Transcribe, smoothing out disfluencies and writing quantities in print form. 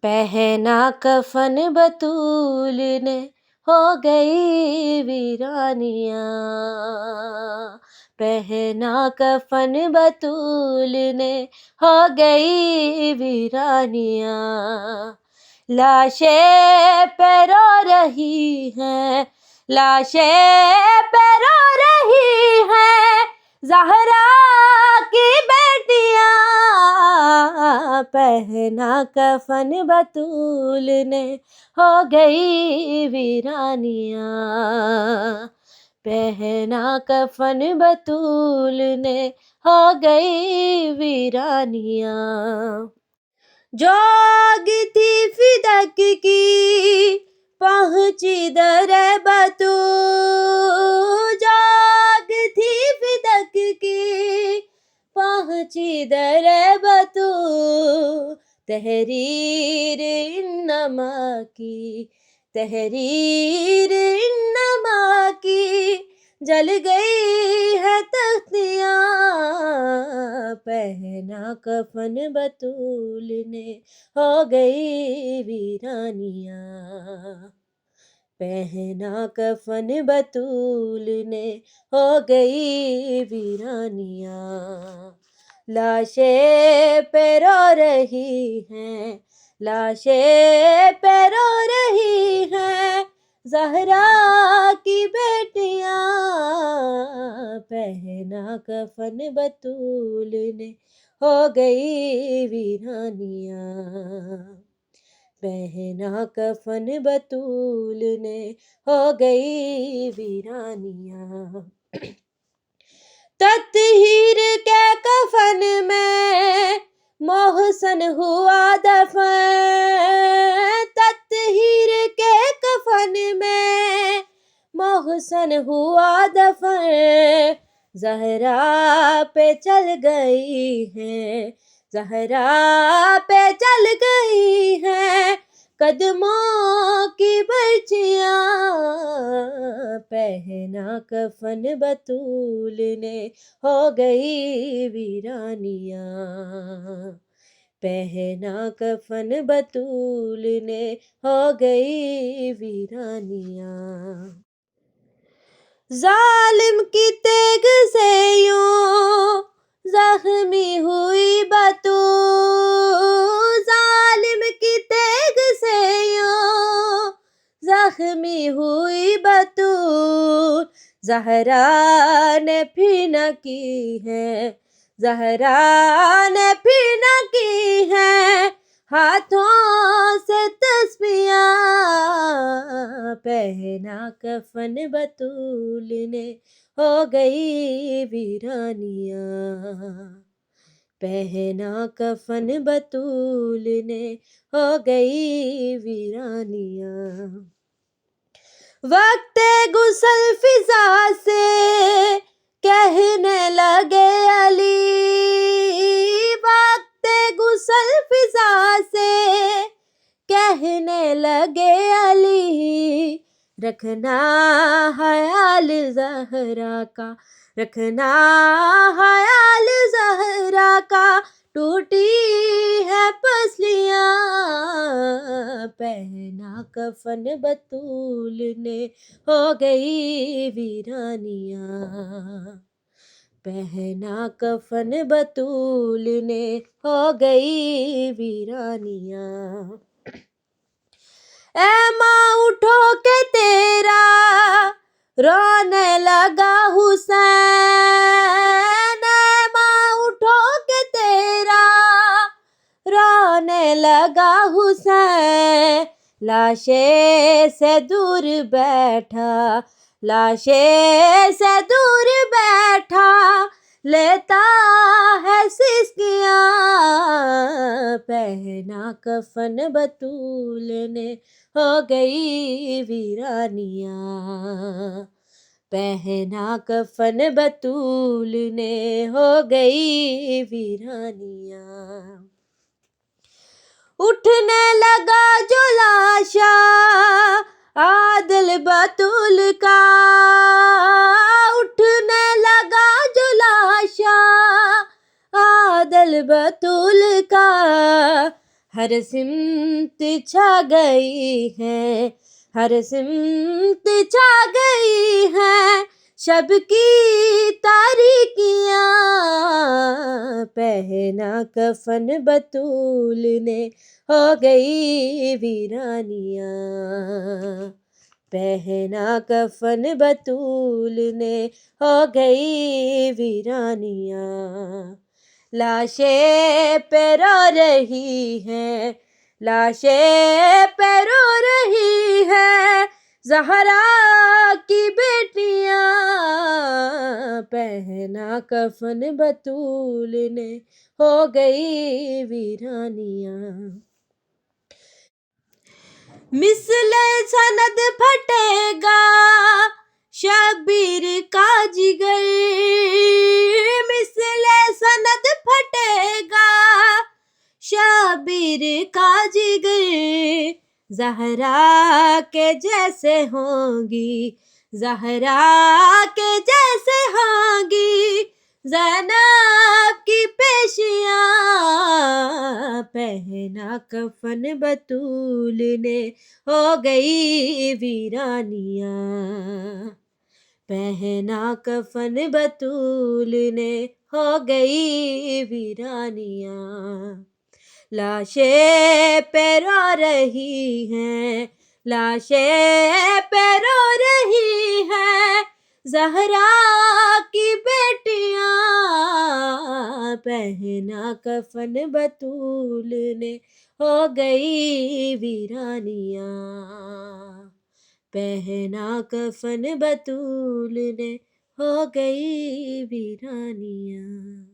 पहना कफन बतूल ने हो गई वीरानिया। पहना कफन बतूल ने हो गई वीरानिया। लाशें पे रो रही हैं, लाशें पे रो रही हैं, ज़हरा की बेटियां। पहना कफन बतूल ने हो गई वीरानिया। पहना कफन बतूल ने हो गई वीरानिया। जोगी थी फिदक की पहुंची दरे बतूल। जोगी थी फिदक की पहुंची दरे बतूल। तहरीर इन्नमा की, तहरीर इन्नमा की, जल गई है तख्तियाँ। पहना कफन बतूल ने हो गई वीरानिया। पहना कफन बतूल ने हो गई वीरानिया। लाशें पे रो रही हैं, लाशें पे रो रही हैं, ज़हरा की बेटियां। पहना कफन बतूल ने हो गई वीरानिया। पहना कफन बतूल ने हो गई वीरानिया। तत्हीर के कफन में मोहसन हुआ दफन। तत्हीर के कफन में मोहसन हुआ दफन। ज़हरा पे चल गई है, ज़हरा पे चल गई है, कदमों की बर्छियाँ। पहना कफन बतूल ने हो गई वीरानिया। पहना कफन बतूल ने हो गई वीरानिया। जालिम की तेग से यूं जख्मी हुई बतूल। जालिम की तेग से यूं जख्मी हुई बतूल। ज़हरा ने फिर न की है, ज़हरा ने फिर न की है, हाथों से तस्बियाँ। पहना कफन बतूल ने हो गई वीरानिया। पहना कफन बतूल ने हो गई वीरानिया। वक्त गुसल फिजा से कहने लगे अली। वक्त गुसल फिजा से कहने लगे अली। रखना ख्याल ज़हरा का, रखना ख्याल ज़हरा का, टूटी है पसलियाँ। पहना कफन बतूल ने हो गई वीरानिया। पहना कफन बतूल ने हो गई वीरानिया। ऐ माँ उठो के तेरा रोने लगा हुसैन। ऐ माँ उठो के तेरा रोने लगा हुसैन। लाशें से दूर बैठा, लाशें से दूर बैठा, लेता है सिसकियाँ। पहना कफन बतूल ने हो गई वीरानिया। पहना कफन बतूल ने हो गई वीरानिया। उठने लगा जो लाशा आदिल बतूल का। उठने लगा जो लाशा आदिल बतूल का। हर सिमत छा गई है, हर सिमत छा गई है शब की तारीकियाँ। पहना कफन बतूल ने हो गई वीरानियाँ, पहना कफन बतूल ने हो गई वीरानियाँ। लाशें पे रो रही हैं, लाशें पे रो रही हैं ज़हरा की बेटियाँ। पहना कफन बतूल ने हो गई वीरानियाँ। मिसले सनद फटेगा शबीर का जिगर, मिसले सनद फटेगा शबीर का जिगर। ज़हरा के जैसे होंगी, ज़हरा के जैसे होंगी ज़ैनब की पेशियाँ। पहना कफन बतूल ने हो गई वीरानियाँ, पहना कफन बतूल ने हो गई वीरानियाँ। लाशें पे रो रही हैं, लाशें पे रो रही हैं ज़हरा की बेटियाँ। पहना कफन बतूल ने हो गई वीरानियाँ, पहना कफन बतूल ने हो गई वीरानियाँ।